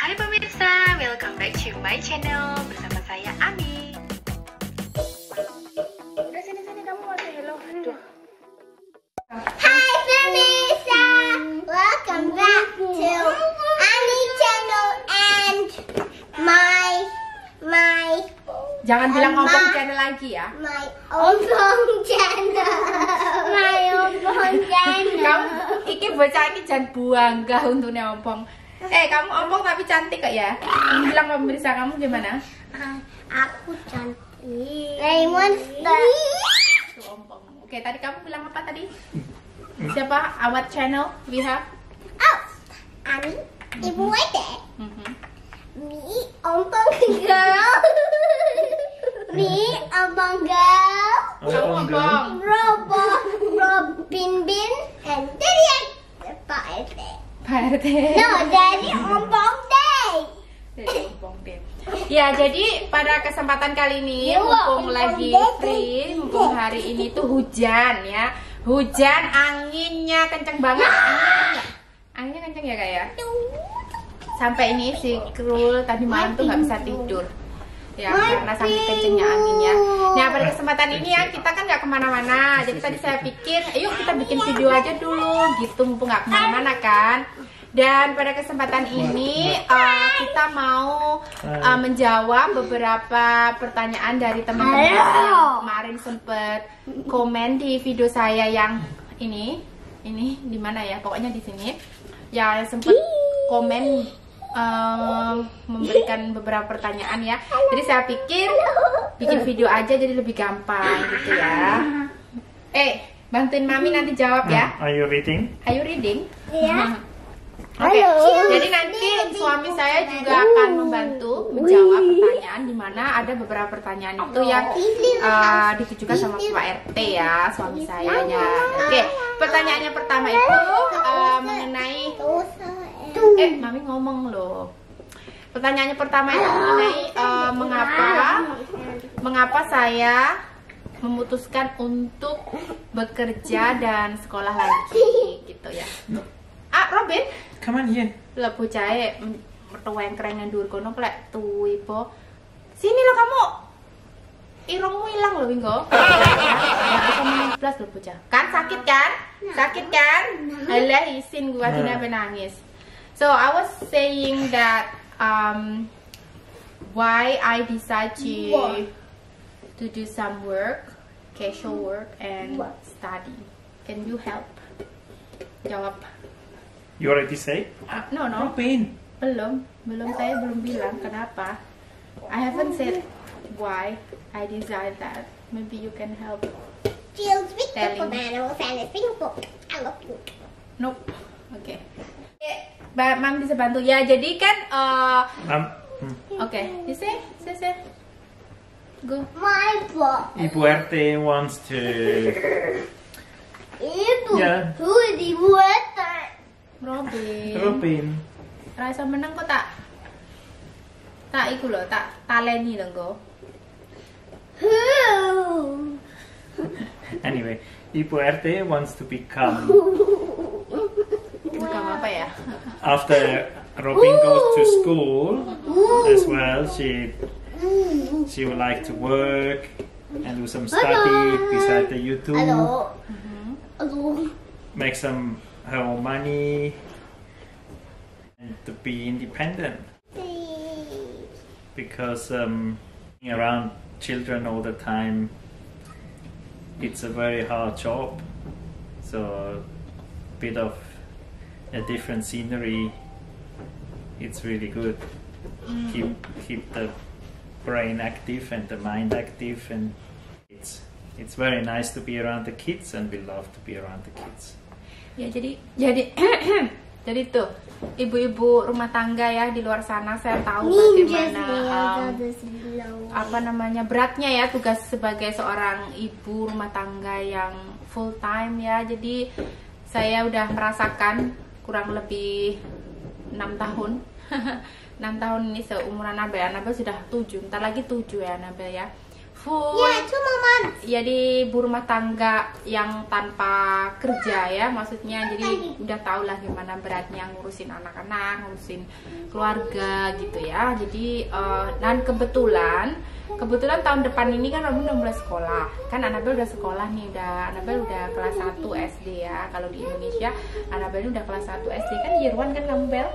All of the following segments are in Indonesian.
Hai pemirsa, welcome back to my channel bersama saya Ami. Udah sini kamu mau say hello. Aduh. Hai pemirsa, welcome back to Ami channel and my Jangan bilang ompong channel lagi ya. my ompong channel. My ompong channel. Kamu iki bocah ini jangan bangga untuknya ompong. Kamu ompong tapi cantik kok ya. Bilang sama pemirsa kamu gimana? Aku cantik. Monster. Tuh ompong. Oke, tadi kamu bilang apa tadi? Siapa? Awat channel we have? Oh, Ami, Ibu Wede. Me, ompong girl. Me, ompong girl. Kamu ompong. Robin Bin and Daddy Pak RT. Pak RT. No, Daddy ompong day. Jadi ompong deh. Ya, jadi pada kesempatan kali ini Ya, mumpung ompong lagi deh. free, mumpung hari ini tuh hujan ya. Hujan, anginnya kenceng banget. Anginnya kenceng ya kak ya? Sampai ini si Krul tadi malam tuh nggak bisa tidur ya karena saking kencengnya anginnya. Nah pada kesempatan ini ya kita kan nggak kemana-mana, jadi tadi saya pikir yuk kita bikin video aja dulu gitu mumpung nggak kemana-mana kan. Dan pada kesempatan ini kita mau menjawab beberapa pertanyaan dari teman-teman yang kemarin sempet komen di video saya yang ini di mana ya, pokoknya di sini ya sempet komen memberikan beberapa pertanyaan ya. Jadi saya pikir bikin video aja jadi lebih gampang gitu ya. Bantuin mami nanti jawab ya. Are you reading? Are you reading? Iya. Oke, jadi nanti suami saya juga akan membantu menjawab pertanyaan, di mana ada beberapa pertanyaan itu yang ditujukan sama Pak RT ya, suami saya ya. Oke, pertanyaannya pertama itu mengenai mami ngomong loh. Pertanyaannya pertama itu mengenai mengapa saya memutuskan untuk bekerja dan sekolah lagi gitu ya. Robin, Come on here. lah bocah mertua yang keren yang dur kono klek tuwi po. Sini lo kamu. Irungmu hilang loh Wingo. Ya, bisa meneblas loh bocah. Kan sakit kan? Sakit kan? Alah isin gua tidak nangis. So I was saying that why I decide to do some work, casual work and study. Can you help? Jawab. You already say? No. Robin. Belum saya belum bilang kenapa. I haven't said why I decide that. Maybe you can help. Feels with the Telling. banana and a single. I love you. Nope. Oke. Mam bisa bantu ya. Jadi kan oke. You say. Go. My book. Ibu RT wants to. Ibu. Yeah. Who is Ibu RT? Robin. Rasa menang kok tak iku lho, tak taleni lho engko. Who? Anyway, Ibu RT wants to become. Bukan apa ya? After Robin goes to school as well, she would like to work and do some study beside the YouTube. Hello. Make some her own money and to be independent, because being around children all the time, it's a very hard job, so a bit of a different scenery, it's really good. Keep the brain active and the mind active, and it's very nice to be around the kids, and we love to be around the kids. Ya jadi tuh ibu-ibu rumah tangga ya di luar sana, saya tahu bagaimana beratnya ya tugas sebagai seorang ibu rumah tangga yang full time ya. Jadi saya udah merasakan kurang lebih 6 tahun 6 tahun ini seumuran Anabel sudah 7, ntar lagi 7 ya Anabel ya, full. Yeah, 2 more months. Jadi ibu rumah tangga yang tanpa kerja ya, maksudnya jadi udah tau lah gimana beratnya ngurusin anak-anak, ngurusin keluarga gitu ya. Jadi dan kebetulan tahun depan ini kan Robin udah mulai sekolah. Kan Annabelle udah sekolah nih, Annabelle udah kelas 1 SD ya. Kalau di Indonesia Annabelle udah kelas 1 SD kan, year 1 kan kamu Bel?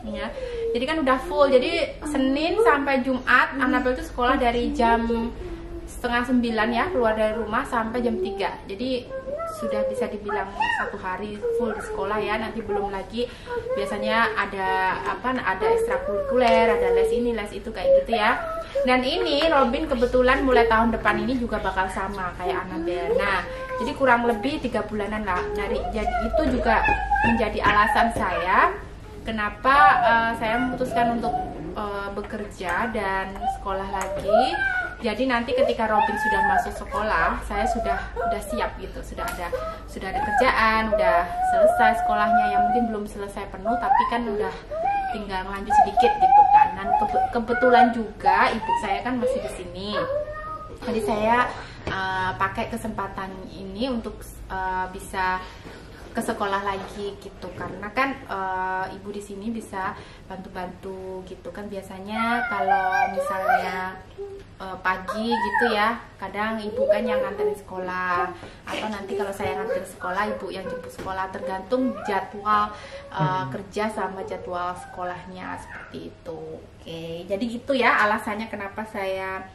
Ya. Jadi kan udah full. Jadi Senin sampai Jumat Annabelle tuh sekolah dari jam 8:30 ya, keluar dari rumah sampai jam 3. Jadi sudah bisa dibilang 1 hari full di sekolah ya. Nanti belum lagi biasanya ada ekstrakurikuler, ada les ini, les itu kayak gitu ya. Dan ini Robin kebetulan mulai tahun depan ini juga bakal sama kayak Annabelle. Nah, jadi kurang lebih 3 bulanan lah. Jadi itu juga menjadi alasan saya kenapa saya memutuskan untuk bekerja dan sekolah lagi. Jadi nanti ketika Robin sudah masuk sekolah, saya sudah siap gitu, sudah ada kerjaan, udah selesai sekolahnya, yang mungkin belum selesai penuh tapi kan udah tinggal lanjut sedikit gitu kan. Dan kebetulan juga ibu saya kan masih di sini. Jadi saya pakai kesempatan ini untuk bisa ke sekolah lagi gitu, karena kan ibu di sini bisa bantu-bantu gitu kan. Biasanya kalau misalnya pagi gitu ya, kadang ibu kan yang nganterin sekolah, atau nanti kalau saya nganterin sekolah ibu yang jemput sekolah, tergantung jadwal kerja sama jadwal sekolahnya seperti itu. Oke, jadi gitu ya alasannya kenapa saya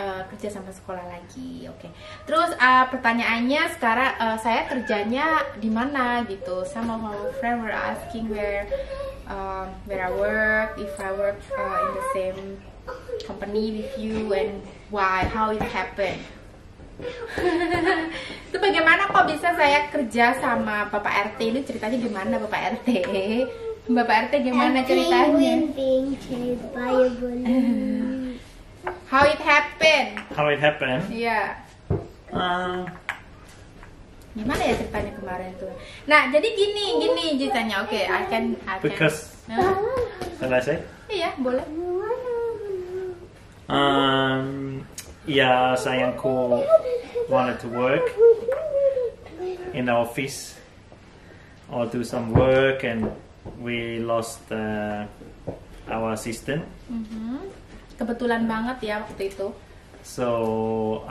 kerja sama sekolah lagi. Oke. Terus pertanyaannya sekarang saya kerjanya di mana gitu. Some of our friends were asking where I work, if I work in the same company with you and why, how it happened. Itu bagaimana kok bisa saya kerja sama Bapak RT? Ini ceritanya gimana Bapak RT? Bapak RT gimana ceritanya? How it happened? How it happened? Iya. Gimana ya ceritanya kemarin tuh? Nah, jadi gini ceritanya. Oke, I can. Because, shall I say? Iya, boleh. Ya, sayangku wanted to work in the office or do some work, and we lost our assistant. Kebetulan banget ya waktu itu. So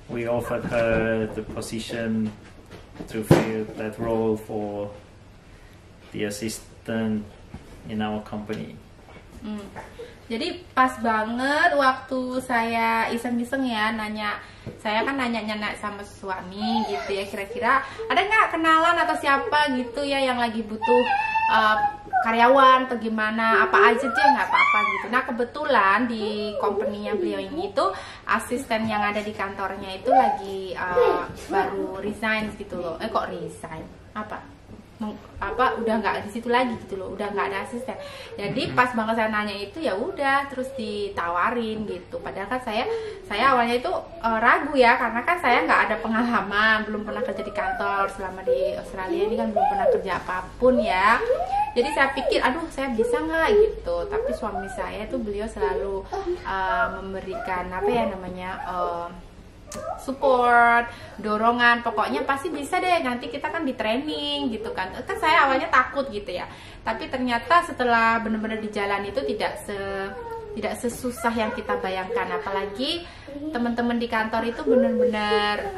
we offered her the position to fill that role for the assistant in our company. Jadi pas banget waktu saya iseng-iseng ya saya kan nanya sama suami gitu ya, kira-kira ada nggak kenalan atau siapa gitu ya yang lagi butuh karyawan atau gimana, apa aja dia nggak apa-apa gitu. Nah kebetulan di company-nya beliau ini itu asisten yang ada di kantornya itu lagi baru resign gitu loh. Kok resign? Udah nggak di situ lagi gitu loh, udah nggak ada asisten. Jadi pas banget saya nanya itu ya udah terus ditawarin gitu. Padahal kan saya awalnya itu ragu ya, karena kan saya nggak ada pengalaman, belum pernah kerja di kantor selama di Australia ini kan, belum pernah kerja apapun ya. Jadi saya pikir aduh saya bisa nggak gitu. Tapi suami saya tuh beliau selalu memberikan support, dorongan, pokoknya pasti bisa deh, nanti kita kan di training gitu kan. Kan saya awalnya takut gitu ya, tapi ternyata setelah benar-benar di jalan itu tidak sesusah yang kita bayangkan. Apalagi teman-teman di kantor itu benar-benar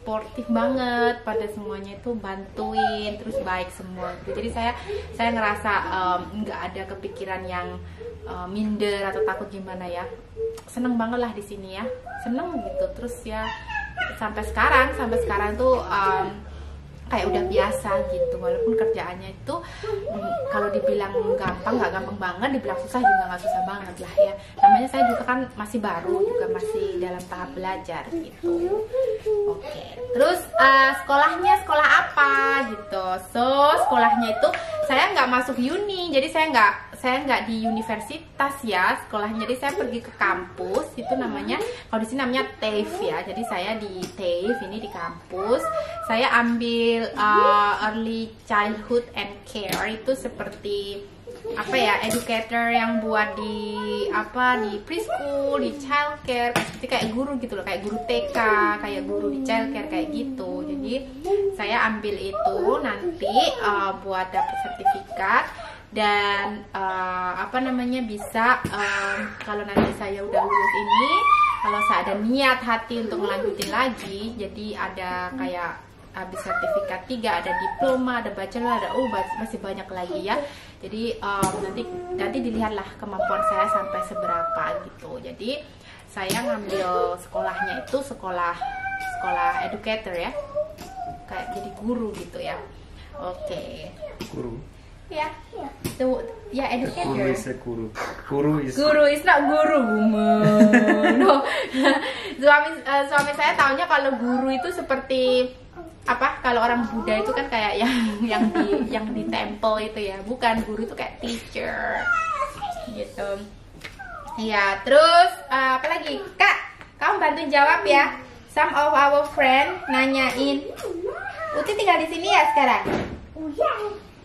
sportif banget, pada semuanya itu bantuin, terus baik semua. Jadi saya ngerasa nggak ada kepikiran yang minder atau takut gimana ya. Seneng banget lah di sini ya, seneng gitu. Terus ya sampai sekarang tuh kayak udah biasa gitu. Walaupun kerjaannya itu kalau dibilang gampang, nggak gampang banget, dibilang susah juga nggak susah banget lah ya. Namanya saya juga kan masih baru, juga masih dalam tahap belajar gitu. Oke. Terus sekolahnya sekolah apa gitu. So sekolahnya itu saya nggak masuk uni, jadi saya nggak di universitas ya sekolahnya, jadi saya pergi ke kampus, itu namanya, kalau di sini namanya TAFE ya, jadi saya di TAFE ini di kampus, saya ambil early childhood and care, itu seperti apa ya, educator yang buat di preschool, di childcare, seperti kayak guru gitu loh, kayak guru TK, kayak guru di childcare kayak gitu. Jadi saya ambil itu nanti buat dapet sertifikat dan bisa kalau nanti saya udah lulus ini, kalau saya ada niat hati untuk melanjutin lagi, jadi ada kayak habis sertifikat 3, ada diploma, ada bachelor, ada masih banyak lagi ya. Jadi nanti dilihatlah kemampuan saya sampai seberapa gitu. Jadi saya ngambil sekolahnya itu sekolah educator ya, kayak jadi guru gitu ya. Oke. Guru. Ya, ya educator. Guru is a guru. Guru is not guru, no. Suami saya taunya kalau guru itu seperti apa, kalau orang Buddha itu kan kayak yang di temple itu ya, bukan, guru itu kayak teacher gitu ya. Terus apa lagi Kak, kamu bantuin jawab ya. Some of our friend nanyain, Uti tinggal di sini ya sekarang?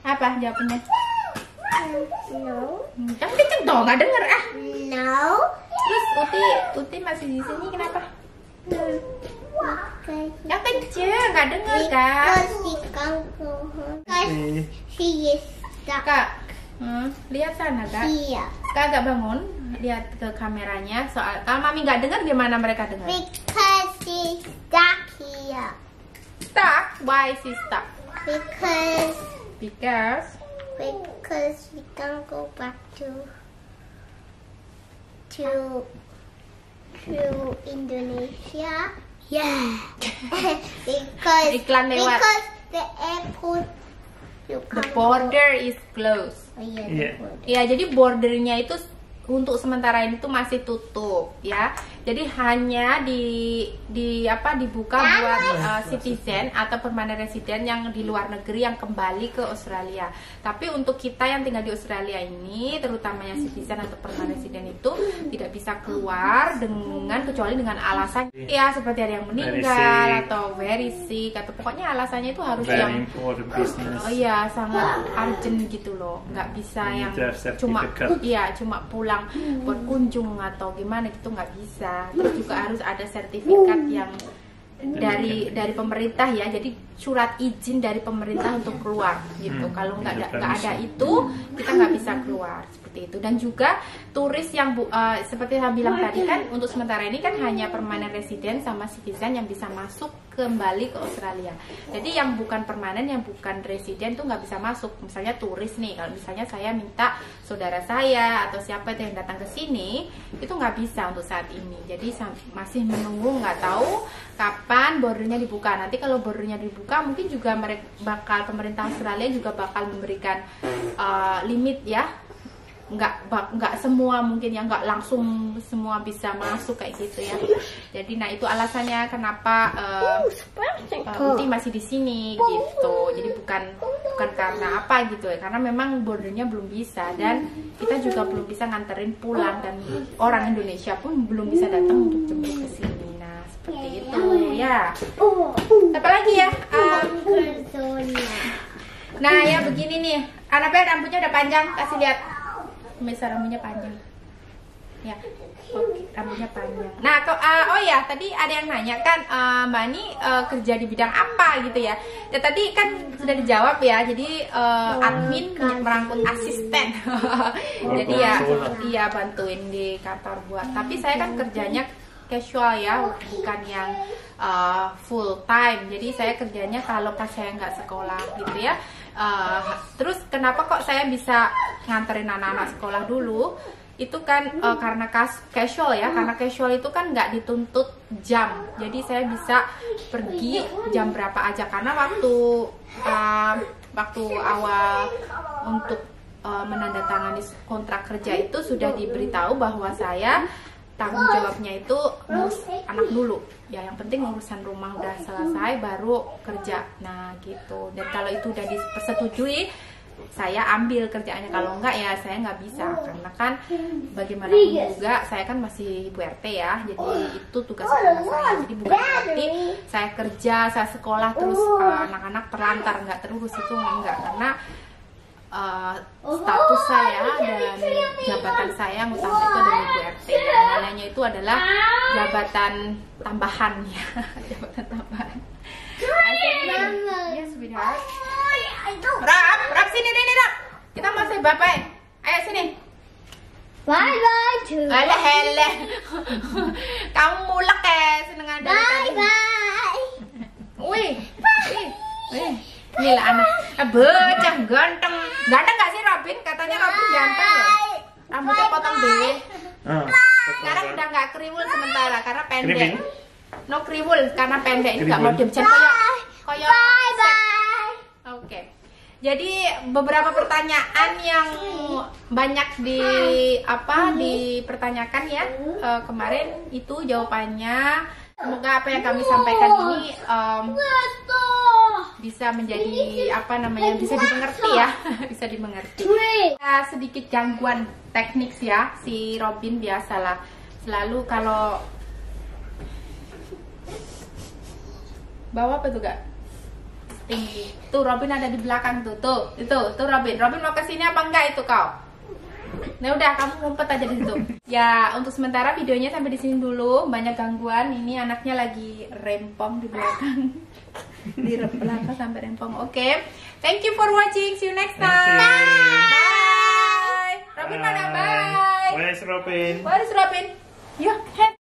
Apa jawabannya? No. Kamu kenceng dong, nggak denger ah. No. Terus Uti masih di sini kenapa? Okay. Nggak kenceng, nggak denger Kak. Because he can't go home. Because he is stuck Kak, lihat sana Kak. here. Kak agak bangun, lihat ke kameranya. Soal kalau Mami nggak dengar, gimana mereka dengar? Because he's stuck here. Stuck? Why is he stuck? Because we can't go back to Indonesia. Yeah. Iklan lewat. Because the airport. You The can't border is closed. go. Oh, yeah, Yeah. the border. Ya, jadi bordernya itu untuk sementara ini tuh masih tutup ya. Jadi hanya dibuka buat citizen atau permanent resident yang di luar negeri yang kembali ke Australia. Tapi untuk kita yang tinggal di Australia ini, terutamanya citizen atau permanent resident itu tidak bisa keluar kecuali dengan alasan ya seperti ada yang meninggal atau very sick, atau pokoknya alasannya itu harus Very yang important business. oh iya sangat urgent gitu loh, nggak bisa You yang need to have cuma certificate. cuma pulang buat kunjung atau gimana gitu, nggak bisa. Terus juga harus ada sertifikat yang dari pemerintah ya, jadi surat izin dari pemerintah untuk keluar gitu. Kalau nggak ada itu kita nggak bisa keluar seperti itu. Dan juga turis yang seperti saya bilang tadi kan, untuk sementara ini kan hanya permanent resident sama citizen yang bisa masuk kembali ke Australia. Jadi yang bukan permanen, yang bukan resident tuh nggak bisa masuk. Misalnya turis nih, kalau misalnya saya minta saudara saya atau siapa itu yang datang ke sini, itu nggak bisa untuk saat ini. Jadi masih menunggu, nggak tahu kapan bordernya dibuka. Nanti kalau bordernya dibuka, mungkin juga pemerintah Australia juga bakal memberikan limit ya. Nggak semua mungkin ya, nggak langsung semua bisa masuk kayak gitu ya. Jadi itu alasannya kenapa Uti masih di sini gitu. Jadi bukan karena apa gitu ya, karena memang bordernya belum bisa, dan kita juga belum bisa nganterin pulang, dan orang Indonesia pun belum bisa datang untuk jemput ke sini. Nah seperti itu ya. Apa lagi ya? Nah ya begini nih, Anabel rambutnya udah panjang, kasih lihat. Misal rambutnya panjang ya, oke, rambutnya panjang. Nah oh ya, tadi ada yang nanya kan, Mbak Ani kerja di bidang apa gitu ya. Ya tadi kan sudah dijawab ya, jadi admin merangkut asisten. Jadi ya bantuin di kantor buat, tapi saya kan kerjanya casual ya, bukan yang full time. Jadi saya kerjanya kalau saya nggak sekolah gitu ya. Terus kenapa kok saya bisa nganterin anak-anak sekolah dulu? Itu kan karena casual ya, karena casual itu kan nggak dituntut jam. Jadi saya bisa pergi jam berapa aja, karena waktu awal untuk menandatangani kontrak kerja itu sudah diberitahu bahwa saya tanggung jawabnya itu ngurus anak dulu ya, yang penting urusan rumah udah selesai baru kerja. Nah gitu. Dan kalau itu udah dipersetujui saya ambil kerjaannya. Kalau enggak ya saya nggak bisa, karena kan bagaimanapun juga saya kan masih ibu RT ya, jadi itu tugas utama saya. Jadi bukan berarti saya kerja, saya sekolah terus anak-anak terlantar, nggak terurus, itu enggak, karena status saya dan jabatan saya yang utama itu adalah ibu RT. Yang lainnya itu adalah jabatan tambahan ya, jabatan tambahan. Yes, sweetheart. Rap sini Rap. Kita mau say bye-bye. Ayo sini. Bye-bye to Alah hele. Kamu mulek ya, seneng ada tadi. Bye-bye. Wih. Inilah anak. Bocah ganteng. Ganteng gak sih Robin? Katanya Robin ganteng loh. Rambutnya potong dewe. Sekarang udah nggak kriwul sementara karena pendek. Kriwil? No kriwul karena pendek. Ini nggak Kriwul. mau diem koyo. Bye-bye. Oke. Jadi beberapa pertanyaan yang banyak dipertanyakan ya kemarin itu jawabannya. Semoga apa yang kami sampaikan ini bisa menjadi bisa dimengerti ya, bisa dimengerti. Sedikit gangguan teknik ya, si Robin biasalah selalu kalau bawa apa tuh Kak? Tinggi. Tuh Robin ada di belakang tuh Robin mau kesini apa enggak itu kau? Nah udah, kamu ngumpet aja di situ. Ya untuk sementara videonya sampai di sini dulu. Banyak gangguan. Ini anaknya lagi rempong di belakang. Di belakang sampai rempong. Oke. Thank you for watching. See you next time. Bye. Robin mana? Bye. Where's Robin? Where is Robin? Ya.